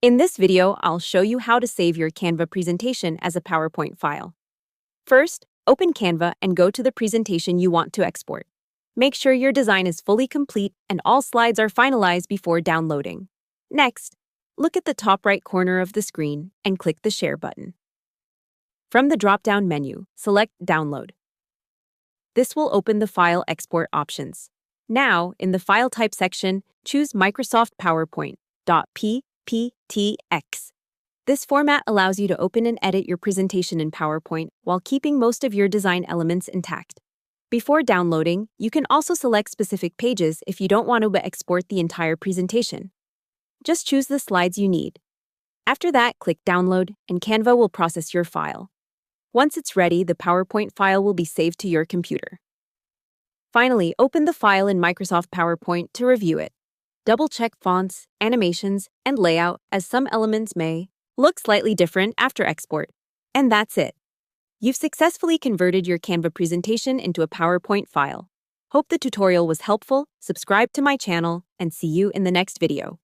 In this video, I'll show you how to save your Canva presentation as a PowerPoint file. First, open Canva and go to the presentation you want to export. Make sure your design is fully complete and all slides are finalized before downloading. Next, look at the top right corner of the screen and click the Share button. From the drop-down menu, select Download. This will open the file export options. Now, in the File Type section, choose Microsoft PowerPoint.PPTX. This format allows you to open and edit your presentation in PowerPoint while keeping most of your design elements intact. Before downloading, you can also select specific pages if you don't want to export the entire presentation. Just choose the slides you need. After that, click Download, and Canva will process your file. Once it's ready, the PowerPoint file will be saved to your computer. Finally, open the file in Microsoft PowerPoint to review it. Double-check fonts, animations, and layout, as some elements may look slightly different after export. And that's it. You've successfully converted your Canva presentation into a PowerPoint file. Hope the tutorial was helpful, subscribe to my channel, and see you in the next video.